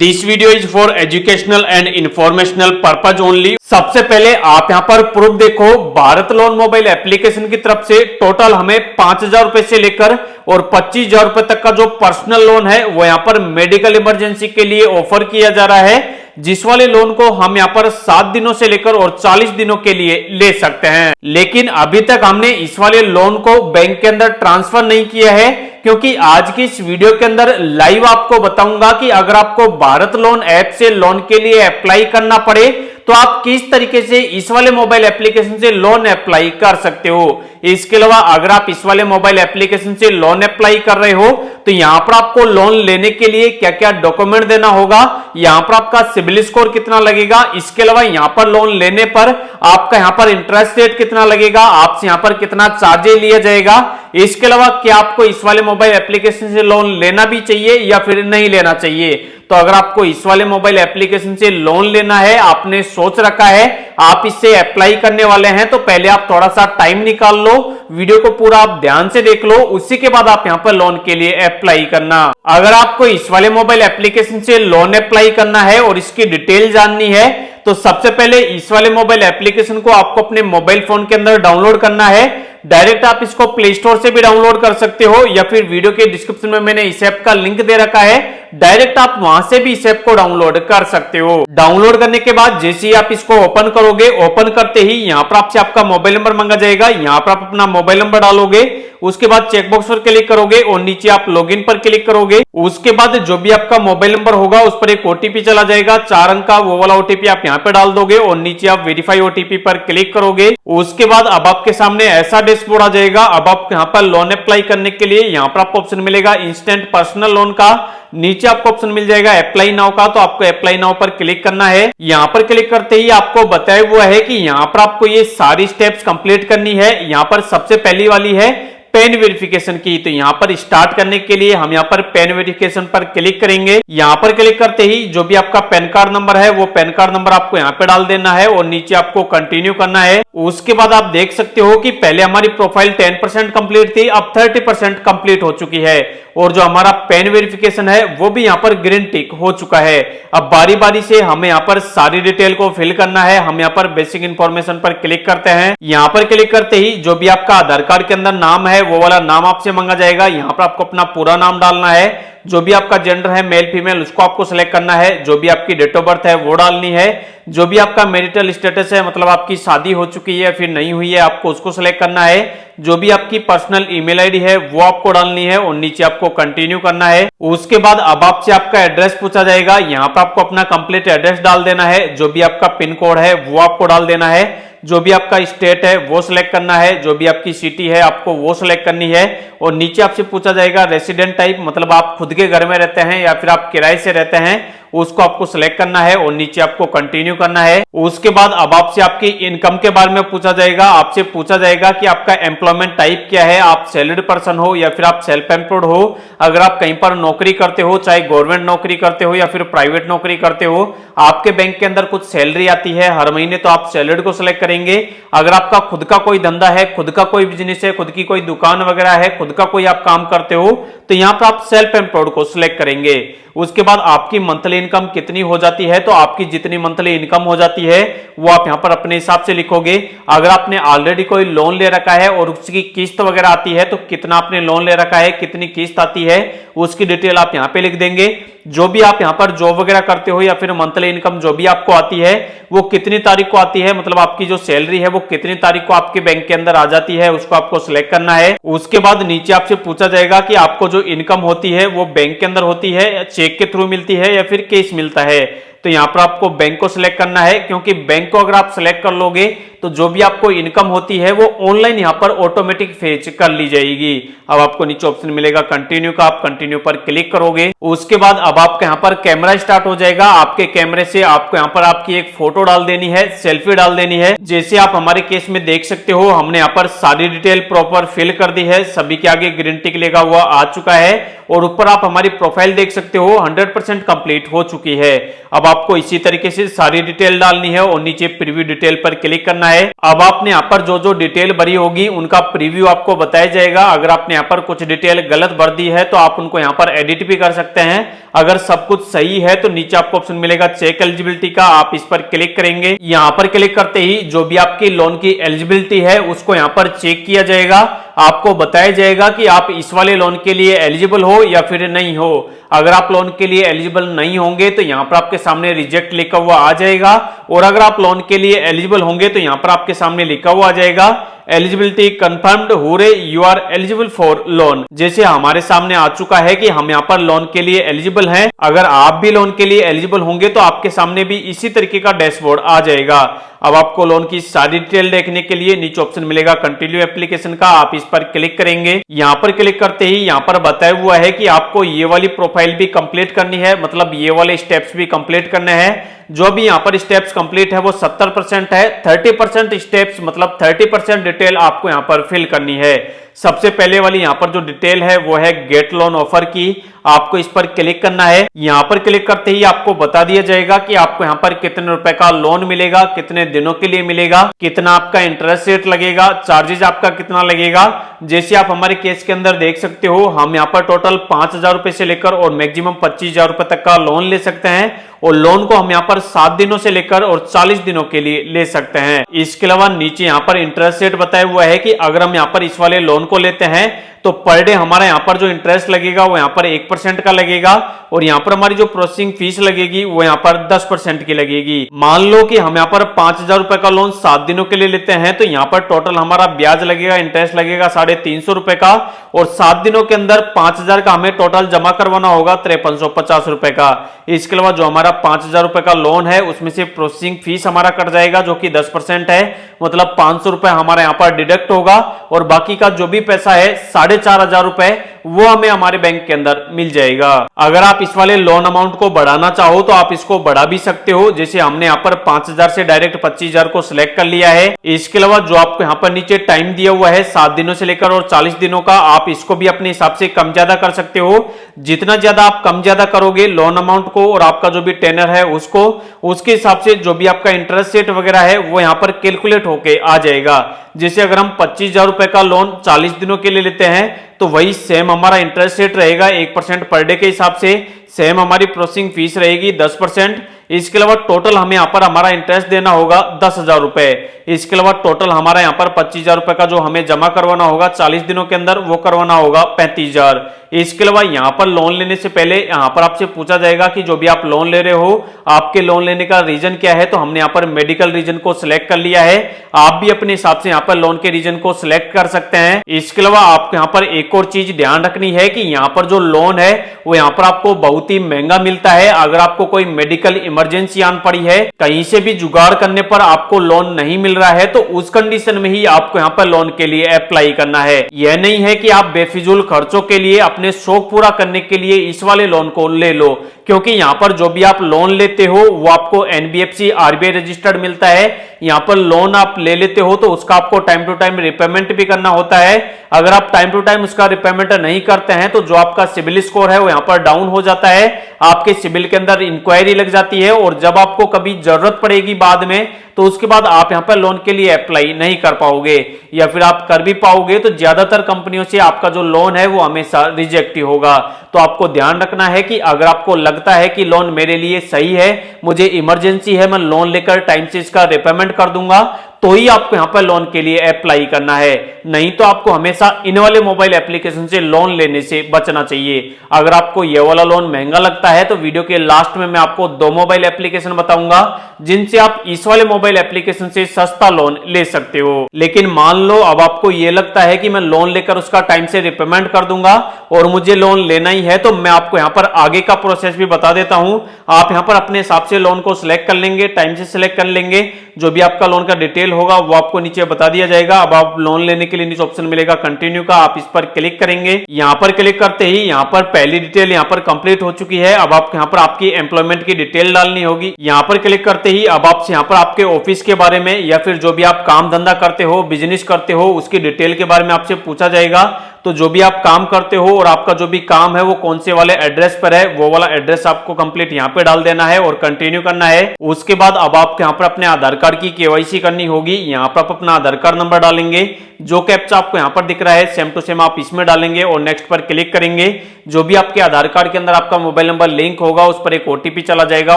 This video is for educational and informational purpose only. सबसे पहले आप यहां पर प्रूफ देखो, भारत लोन मोबाइल एप्लीकेशन की तरफ से टोटल हमें 5,000 रुपए से लेकर और 25,000 रुपए तक का जो पर्सनल लोन है वो यहां पर मेडिकल इमरजेंसी के लिए ऑफर किया जा रहा है, जिस वाले लोन को हम यहां पर 7 दिनों से लेकर और 40 दिनों के लिए ले सकते हैं। लेकिन अभी तक हमने इस वाले लोन को बैंक के अंदर ट्रांसफर नहीं किया है, क्योंकि आज की इस वीडियो के अंदर लाइव आपको बताऊंगा कि अगर आपको भारत लोन ऐप से लोन के लिए अप्लाई करना पड़े तो आप किस तरीके से इस वाले मोबाइल एप्लीकेशन से लोन अप्लाई कर सकते हो। इसके अलावा अगर आप इस वाले मोबाइल एप्लीकेशन से लोन अप्लाई कर रहे हो तो यहां पर आपको लोन लेने के लिए क्या क्या डॉक्यूमेंट देना होगा, यहां पर आपका सिबिल स्कोर कितना लगेगा, इसके अलावा यहां पर लोन लेने पर आपका यहां पर इंटरेस्ट रेट कितना लगेगा, आपसे यहां पर कितना चार्जेस लिया जाएगा, इसके अलावा क्या आपको इस वाले मोबाइल एप्लीकेशन से लोन लेना भी चाहिए या फिर नहीं लेना चाहिए। तो अगर आपको इस वाले मोबाइल एप्लीकेशन से लोन लेना है, आपने सोच रखा है, आप इससे अप्लाई करने वाले हैं, तो पहले आप थोड़ा सा टाइम निकाल लो, वीडियो को पूरा आप ध्यान से देख लो, उसी के बाद आप यहां पर लोन के लिए अप्लाई करना। अगर आपको इस वाले मोबाइल एप्लीकेशन से लोन अप्लाई करना है और इसकी डिटेल जाननी है तो सबसे पहले इस वाले मोबाइल एप्लीकेशन को आपको अपने मोबाइल फोन के अंदर डाउनलोड करना है। डायरेक्ट आप इसको प्ले स्टोर से भी डाउनलोड कर सकते हो या फिर वीडियो के डिस्क्रिप्शन में मैंने इस ऐप का लिंक दे रखा है, डायरेक्ट आप वहां से भी इस ऐप को डाउनलोड कर सकते हो। डाउनलोड करने के बाद जैसे ही आप इसको ओपन करोगे, ओपन करते ही यहां पर आपसे आपका मोबाइल नंबर मांगा जाएगा, यहां पर आप अपना मोबाइल नंबर डालोगे, उसके बाद चेकबॉक्स पर क्लिक करोगे और नीचे आप लॉगिन पर क्लिक करोगे। उसके बाद जो भी आपका मोबाइल नंबर होगा उस पर एक ओटीपी चला जाएगा, 4 अंक का, वो वाला ओटीपी आप यहां पे डाल दोगे और नीचे आप वेरीफाई ओटीपी पर क्लिक करोगे। उसके बाद अब आपके सामने ऐसा डैशबोर्ड आ जाएगा। अब आप यहां पर लोन अप्लाई करने के लिए यहां पर आपको ऑप्शन मिलेगा इंस्टेंट पर्सनल लोन का, नीचे आपको ऑप्शन मिल जाएगा अप्लाई नाउ का, तो आपको अप्लाई नाउ पर क्लिक करना है। यहां पर क्लिक करते ही आपको बताया हुआ है कि यहां पर आपको ये सारी स्टेप्स कंप्लीट करनी है। यहां पर सबसे पहली वाली है पैन वेरिफिकेशन की, तो यहां पर स्टार्ट करने के लिए हम यहां पर पैन वेरिफिकेशन पर क्लिक करेंगे। यहां पर क्लिक करते ही जो भी आपका पैन कार्ड नंबर है वो पैन कार्ड नंबर आपको यहां पे डाल देना है और नीचे आपको कंटिन्यू करना है। उसके बाद आप देख सकते हो कि पहले हमारी प्रोफाइल 10% कंप्लीट थी, अब 30% कंप्लीट हो चुकी है और जो हमारा पैन वेरिफिकेशन है वो भी यहां पर ग्रीन टिक हो चुका है। अब बारी बारी से हमें यहां पर सारी डिटेल को फिल करना है। हम यहां पर बेसिक इंफॉर्मेशन पर क्लिक करते हैं। यहां पर क्लिक करते ही जो भी आपका आधार कार्ड के अंदर नाम है वो वाला नाम आपसे मांगा जाएगा। यहां पर आपको अपना पूरा नाम डालना है, जो भी आपका जेंडर है मेल फीमेल उसको आपको सिलेक्ट करना है, जो भी आपकी डेट ऑफ बर्थ है वो डालनी है, जो भी आपका मैरिटल स्टेटस है मतलब आपकी शादी हो चुकी है फिर नहीं हुई है आपको उसको सिलेक्ट करना है, जो भी आपकी पर्सनल ईमेल आईडी है वो आपको डालनी है और नीचे आपको कंटिन्यू करना है। उसके बाद अब आपसे आपका एड्रेस पूछा जाएगा, यहां पर आपको अपना कंप्लीट एड्रेस डाल देना है, जो भी आपका पिन कोड है वो आपको डाल देना है, जो भी आपका स्टेट है वो सिलेक्ट करना है, जो भी आपकी सिटी है आपको वो सिलेक्ट करनी है और नीचे आपसे पूछा जाएगा रेसिडेंट टाइप मतलब आप खुद के घर में रहते हैं या फिर आप किराए से रहते हैं, उसको आपको सिलेक्ट करना है और नीचे आपको कंटिन्यू करना है। उसके बाद अब आपसे आपकी इनकम के बारे में पूछा जाएगा, आपसे पूछा जाएगा कि आपका एम्प्लॉयमेंट टाइप क्या है, आप सैलरीड पर्सन हो या फिर आप सेल्फ एम्प्लॉयड हो। अगर आप कहीं पर नौकरी करते हो, चाहे गवर्नमेंट नौकरी करते हो या फिर प्राइवेट नौकरी करते हो, आपके बैंक के अंदर कुछ सैलरी आती है हर महीने, तो आप सैलरीड को सिलेक्ट करेंगे। अगर आपका खुद का कोई धंधा है, खुद का कोई बिजनेस है, खुद की कोई दुकान वगैरह है, खुद का कोई आप काम करते हो, तो यहां पर आप सेल्फ एम्प्लॉयड को सिलेक्ट करेंगे। उसके बाद आपकी मंथली इनकम कितनी हो जाती है, तो आपकी जितनी मंथली इनकम हो जाती है वो आप यहां पर अपने हिसाब से लिखोगे। अगर आपने ऑलरेडी कोई लोन ले रखा है और उसकी किस्त वगैरह आती है तो कितना आपने लोन ले रखा है, कितनी किस्त आती है उसकी डिटेल आप यहां पे लिख देंगे। जो भी आप यहां पर जॉब वगैरह करते हो या फिर मंथली इनकम जो भी आपको आती है वो कितनी तारीख को आती है, मतलब आपकी जो सैलरी है वो कितनी तारीख को आपके बैंक के अंदर आ जाती है, उसको आपको सिलेक्ट करना है। उसके बाद नीचे आपसे पूछा जाएगा कि आपको जो इनकम होती है वो बैंक के अंदर होती है, चेक के थ्रू मिलती है या फिर कैश मिलता है, तो यहां पर आपको बैंक को सिलेक्ट करना है, क्योंकि बैंक को अगर आप सिलेक्ट कर लोगे तो जो भी आपको इनकम होती है वो ऑनलाइन यहां पर ऑटोमेटिक फेच कर ली जाएगी। अब आपको नीचे ऑप्शन मिलेगा कंटिन्यू का, आप कंटिन्यू पर क्लिक करोगे। उसके बाद अब आपके यहां पर कैमरा स्टार्ट हो जाएगा। आपके कैमरे से आपको यहां पर आपकी एक फोटो डाल देनी है, सेल्फी डाल देनी है। जैसे आप हमारे केस में देख सकते हो हमने यहां पर सारी डिटेल प्रॉपर फिल कर दी है, सभी के आगे ग्रीन टिक लगा हुआ आ चुका है और ऊपर आप हमारी प्रोफाइल देख सकते हो 100% कंप्लीट हो चुकी है। अब आपको इसी तरीके से सारी डिटेल डालनी है और नीचे प्रीव्यू डिटेल पर क्लिक करना है। अब आपने यहाँ पर जो जो डिटेल भरी होगी उनका प्रीव्यू आपको बताया जाएगा। अगर आपने यहाँ पर कुछ डिटेल गलत भर दी है तो आप उनको यहाँ पर एडिट भी कर सकते हैं। अगर सब कुछ सही है तो नीचे आपको ऑप्शन मिलेगा चेक एलिजिबिलिटी का, आप इस पर क्लिक करेंगे। यहाँ पर क्लिक करते ही जो भी आपकी लोन की एलिजिबिलिटी है उसको यहाँ पर चेक किया जाएगा। आपको बताया जाएगा कि आप इस वाले लोन के लिए एलिजिबल हो या फिर नहीं हो। अगर आप लोन के लिए एलिजिबल नहीं होंगे तो यहाँ पर आपके सामने रिजेक्ट लिखा हुआ आ जाएगा, और अगर आप लोन के लिए एलिजिबल होंगे तो यहाँ पर आपके सामने लिखा हुआ आ जाएगा eligibility confirmed, hurray you are eligible for loan. जैसे हमारे सामने आ चुका है कि हम यहाँ पर लोन के लिए एलिजिबल हैं। अगर आप भी लोन के लिए एलिजिबल होंगे तो आपके सामने भी इसी तरीके का डैशबोर्ड आ जाएगा। अब आपको लोन की सारी डिटेल देखने के लिए नीचे ऑप्शन मिलेगा कंटिन्यू एप्लीकेशन का, आप इस पर क्लिक करेंगे। यहाँ पर क्लिक करते ही यहाँ पर बताया हुआ है कि आपको ये वाली प्रोफाइल भी कंप्लीट करनी है, मतलब ये वाले स्टेप्स भी कंप्लीट करने हैं। जो भी यहाँ पर स्टेप्स कंप्लीट है वो 70% है। 30% स्टेप्स मतलब 30% डिटेल आपको यहाँ पर फिल करनी है। सबसे पहले वाली यहाँ पर जो डिटेल है वो है गेट लोन ऑफर की, आपको इस पर क्लिक करना है। यहाँ पर क्लिक करते ही आपको बता दिया जाएगा कि आपको यहाँ पर कितने रुपए का लोन मिलेगा, कितने दिनों के लिए मिलेगा, कितना आपका इंटरेस्ट रेट लगेगा, चार्जेस आपका कितना लगेगा। जैसे आप हमारे केस के अंदर देख सकते हो, हम यहाँ पर टोटल 5,000 रुपए से लेकर और मैक्सिमम 25,000 रुपए तक का लोन ले सकते हैं, और लोन को हम यहाँ पर 7 दिनों से लेकर और 40 दिनों के लिए ले सकते हैं। इसके अलावा नीचे यहाँ पर इंटरेस्ट रेट बताया हुआ है कि अगर हम यहाँ पर इस वाले लोन को लेते हैं तो पर डे हमारा यहाँ पर जो इंटरेस्ट लगेगा वो यहाँ पर 1% का लगेगा, और यहाँ पर हमारी जो प्रोसेसिंग फीस लगेगी वो यहाँ पर 10% की लगेगी। मान लो कि हम यहाँ पर 5,000 रुपए का लोन 7 दिनों के लिए लेते हैं तो यहाँ पर टोटल हमारा ब्याज लगेगा, इंटरेस्ट लगेगा 350 रुपए का, और 7 दिनों के अंदर 5,000 का हमें टोटल जमा करवाना होगा 5350 रुपए का। इसके अलावा जो हमारा 5,000 रुपए का लोन है उसमें से प्रोसेसिंग फीस हमारा कट जाएगा जो कि 10% है, मतलब 500 रुपए हमारा यहाँ पर डिडक्ट होगा, और बाकी का जो भी पैसा है 4,500 रुपए वो हमें हमारे बैंक के अंदर मिल जाएगा। अगर आप इस वाले लोन अमाउंट को बढ़ाना चाहो तो आप इसको बढ़ा भी सकते हो। जैसे हमने यहाँ पर 5,000 से डायरेक्ट 25,000 को सिलेक्ट कर लिया है। इसके अलावा जो आपको यहाँ पर नीचे टाइम दिया हुआ है 7 दिनों से लेकर और 40 दिनों का, आप इसको भी अपने हिसाब से कम ज्यादा कर सकते हो। जितना ज्यादा आप कम ज्यादा करोगे लोन अमाउंट को और आपका जो भी टेनर है उसको, उसके हिसाब से जो भी आपका इंटरेस्ट रेट वगैरह है वो यहाँ पर कैलकुलेट होके आ जाएगा। जैसे अगर हम 25,000 रुपए का लोन 40 दिनों के लिए लेते हैं तो वही सेम हमारा इंटरेस्ट रेट रहेगा 1% पर डे के हिसाब से, सेम हमारी प्रोसेसिंग फीस रहेगी 10%। इसके अलावा टोटल हमें यहाँ पर हमारा इंटरेस्ट देना होगा 10,000 रुपए। इसके अलावा टोटल हमारा यहाँ पर 25,000 रुपए का जो हमें जमा करवाना होगा 40 दिनों के अंदर वो करवाना होगा 35,000। इसके अलावा यहाँ पर लोन लेने से पहले यहाँ पर आपसे पूछा जाएगा कि जो भी आप लोन ले रहे हो आपके लोन लेने का रीजन क्या है, तो हमने यहाँ पर मेडिकल रीजन को सिलेक्ट कर लिया है। आप भी अपने हिसाब से यहाँ पर लोन के रीजन को सिलेक्ट कर सकते हैं। इसके अलावा आपको यहाँ पर एक और चीज ध्यान रखनी है कि यहाँ पर जो लोन है वो यहाँ पर आपको बहुत ही महंगा मिलता है। अगर आपको कोई मेडिकल इमरजेंसी आन पड़ी है, कहीं से भी जुगाड़ करने पर आपको लोन नहीं मिल रहा है, तो उस कंडीशन में ही आपको यहाँ पर लोन के लिए अप्लाई करना है। यह नहीं है कि आप बेफिजूल खर्चों के लिए अपने शौक पूरा करने के लिए इस वाले लोन को ले लो, क्योंकि यहाँ पर जो भी आप लोन लेते हो वो आपको एनबीएफसी आरबीआई रजिस्टर्ड मिलता है। यहाँ पर लोन आप ले लेते हो तो उसका आपको टाइम टू टाइम रिपेमेंट भी करना होता है। अगर आप टाइम टू टाइम उसका रिपेमेंट नहीं करते हैं तो जो आपका सिबिल स्कोर है वो यहाँ पर डाउन हो जाता है, आपके सिबिल के अंदर इंक्वायरी लग जाती है, और जब आपको कभी जरूरत पड़ेगी बाद में तो उसके बाद आप यहाँ पर लोन के लिए अप्लाई नहीं कर पाओगे, या फिर आप कर भी पाओगे तो ज्यादातर कंपनियों से आपका जो लोन है वो हमेशा रिजेक्ट ही होगा। तो आपको ध्यान रखना है कि अगर आपको लगता है कि लोन मेरे लिए सही है, मुझे इमरजेंसी है, मैं लोन लेकर टाइम से इसका रिपेमेंट कर दूंगा, तो ही आपको यहाँ पर लोन के लिए अप्लाई करना है। नहीं तो आपको हमेशा इन वाले मोबाइल एप्लीकेशन से लोन लेने से बचना चाहिए। अगर आपको ये वाला लोन महंगा लगता है तो वीडियो के लास्ट में मैं आपको 2 मोबाइल एप्लीकेशन बताऊंगा जिनसे आप इस वाले मोबाइल एप्लीकेशन से सस्ता लोन ले सकते हो। लेकिन मान लो अब आपको ये लगता है कि मैं लोन लेकर उसका टाइम से रिपेमेंट कर दूंगा और मुझे लोन लेना ही है, तो मैं आपको यहाँ पर आगे का प्रोसेस भी बता देता हूं। आप यहाँ पर अपने हिसाब से लोन को सिलेक्ट कर लेंगे, टाइम से सिलेक्ट कर लेंगे, जो भी आपका लोन का डिटेल होगा वो आपको नीचे बता दिया जाएगा। अब आप लोन लेने के लिए नीचे ऑप्शन मिलेगा कंटिन्यू का, आप इस पर क्लिक करेंगे। यहाँ पर क्लिक करते ही यहाँ पर पहली डिटेल यहाँ पर कंप्लीट हो चुकी है। अब आप यहाँ पर आपकी एम्प्लॉयमेंट की डिटेल डालनी होगी। यहाँ पर क्लिक करते ही अब आपसे यहाँ पर आपके ऑफिस के बारे में या फिर जो भी आप काम धंधा करते हो, बिजनेस करते हो, उसकी डिटेल के बारे में आपसे पूछा जाएगा। तो जो भी आप काम करते हो और आपका जो भी काम है वो कौन से वाले एड्रेस पर है, वो वाला एड्रेस आपको कंप्लीट यहाँ पे डाल देना है और कंटिन्यू करना है। उसके बाद अब आपको यहाँ पर अपने आधार कार्ड की केवाईसी करनी होगी। यहाँ पर आप अपना आधार कार्ड नंबर डालेंगे, जो कैप्चा आपको यहाँ पर दिख रहा है सेम टू सेम आप इसमें डालेंगे और नेक्स्ट पर क्लिक करेंगे। जो भी आपके आधार कार्ड के अंदर आपका मोबाइल नंबर लिंक होगा उस पर एक ओटीपी चला जाएगा,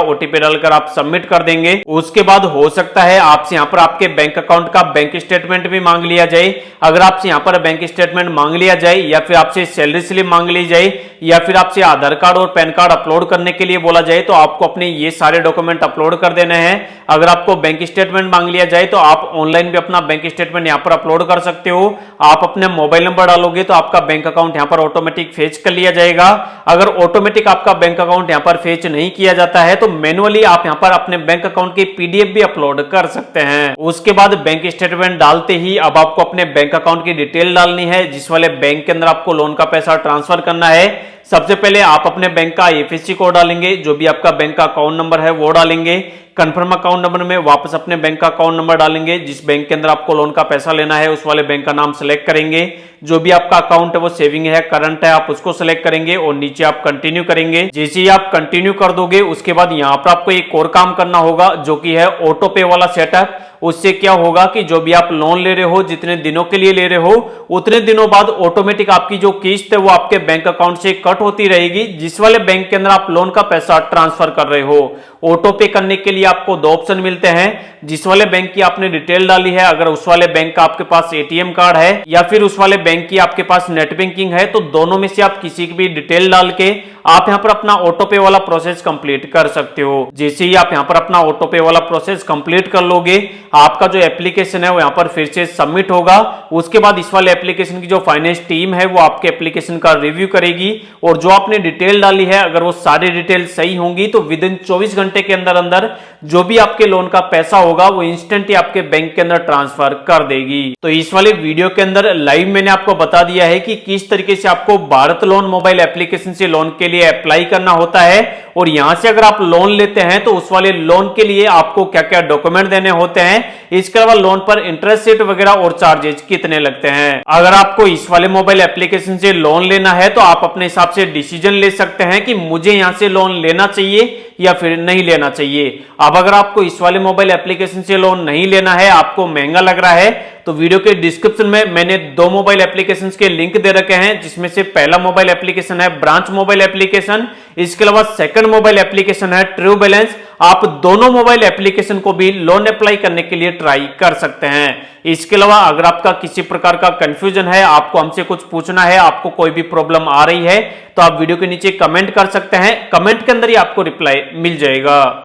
ओटीपी डालकर आप सबमिट कर देंगे। उसके बाद हो सकता है आपसे यहाँ पर आपके बैंक अकाउंट का बैंक स्टेटमेंट भी मांग लिया जाए। अगर आपसे यहाँ पर बैंक स्टेटमेंट मांग लिया जाए या फिर आपसे सैलरी स्लिप मांग ली जाए या फिर आपसे आधार कार्ड और पैन कार्ड अपलोड करने के लिए बोला जाए तो आपको अपने ये सारे डॉक्यूमेंट अपलोड कर देने हैं। अगर आपको बैंक स्टेटमेंट मांग लिया जाए तो आप ऑनलाइन भी अपना बैंक स्टेटमेंट यहाँ पर अपलोड कर सकते हो। आप अपने मोबाइल नंबर डालोगे तो आपका बैंक अकाउंट यहाँ पर ऑटोमेटिक फेच कर लिया जाएगा। अगर ऑटोमेटिक आपका बैंक अकाउंट यहाँ पर फेच नहीं किया जाता है तो मैनुअली आप यहाँ पर अपने बैंक अकाउंट की पीडीएफ भी अपलोड कर सकते हैं। उसके बाद बैंक स्टेटमेंट डालते ही अब आपको अपने बैंक अकाउंट की डिटेल डालनी है, जिस वाले बैंक के अंदर आपको लोन का पैसा ट्रांसफर करना है। सबसे पहले आप अपने बैंक का आईएफएससी कोड डालेंगे, जो भी आपका बैंक का अकाउंट नंबर है वो डालेंगे। कंफर्म अकाउंट नंबर में वापस अपने बैंक का अकाउंट नंबर डालेंगे, जिस बैंक के अंदर आपको लोन का पैसा लेना है उस वाले बैंक का नाम सेलेक्ट करेंगे। जो भी आपका अकाउंट है वो सेविंग है, करंट है, आप उसको सेलेक्ट करेंगे और नीचे आप कंटिन्यू करेंगे। जैसे ही आप कंटिन्यू कर दोगे उसके बाद यहाँ पर आपको एक और काम करना होगा जो कि है ऑटो पे वाला सेटअप। उससे क्या होगा कि जो भी आप लोन ले रहे हो, जितने दिनों के लिए ले रहे हो, उतने दिनों बाद ऑटोमेटिक आपकी जो किस्त है वो आपके बैंक अकाउंट से कट होती रहेगी, जिस वाले बैंक के अंदर आप लोन का पैसा ट्रांसफर कर रहे हो। ऑटो पे करने के लिए आपको दो ऑप्शन मिलते हैं। जिस वाले बैंक की आपने डिटेल डाली है, अगर उस वाले बैंक का आपके पास एटीएम कार्ड है या फिर उस वाले बैंक की आपके पास नेट बैंकिंग है, तो दोनों में से आप किसी की भी डिटेल डाल के आप यहां पर अपना ऑटो पे वाला प्रोसेस कंप्लीट कर सकते हो। जैसे ही आप यहां पर अपना ऑटो पे वाला प्रोसेस कंप्लीट कर लोगे, आपका जो एप्लीकेशन है वो यहां पर फिर से सबमिट होगा। उसके बाद इस वाले एप्लीकेशन की जो फाइनेंस टीम है वो आपके एप्लीकेशन का रिव्यू करेगी और जो आपने डिटेल डाली है अगर वो सारी डिटेल सही होंगी तो विद इन 24 घंटे के अंदर अंदर जो भी आपके लोन का पैसा होगा वो इंस्टेंट ही आपके बैंक के अंदर ट्रांसफर कर देगी। तो इस वाले वीडियो के अंदर लाइव मैंने आपको बता दिया है कि किस तरीके से आपको भारत लोन मोबाइल एप्लीकेशन से लोन के लिए अप्लाई करना होता है और यहां से अगर आप लोन लेते हैं तो उस वाले लोन के लिए आपको क्या क्या डॉक्यूमेंट देने होते हैं, इसके अलावा लोन पर इंटरेस्ट रेट वगैरह और चार्जेस कितने लगते हैं। अगर आपको इस वाले मोबाइल एप्लीकेशन से लोन लेना है तो आप अपने हिसाब से डिसीजन ले सकते हैं कि मुझे यहां से लोन लेना चाहिए या फिर नहीं लेना चाहिए। अब अगर आपको इस वाले मोबाइल एप्लीकेशन से लोन नहीं लेना है, आपको महंगा लग रहा है, तो वीडियो के डिस्क्रिप्शन में मैंने दो मोबाइल एप्लीकेशंस के लिंक दे रखे हैं, जिसमें से पहला मोबाइल एप्लीकेशन है ब्रांच मोबाइल एप्लीकेशन, इसके अलावा सेकंड मोबाइल एप्लीकेशन है ट्रू बैलेंस। आप दोनों मोबाइल एप्लीकेशन को भी लोन अप्लाई करने के लिए ट्राई कर सकते हैं। इसके अलावा अगर आपका किसी प्रकार का कंफ्यूजन है, आपको हमसे कुछ पूछना है, आपको कोई भी प्रॉब्लम आ रही है, तो आप वीडियो के नीचे कमेंट कर सकते हैं। कमेंट के अंदर ही आपको रिप्लाई मिल जाएगा।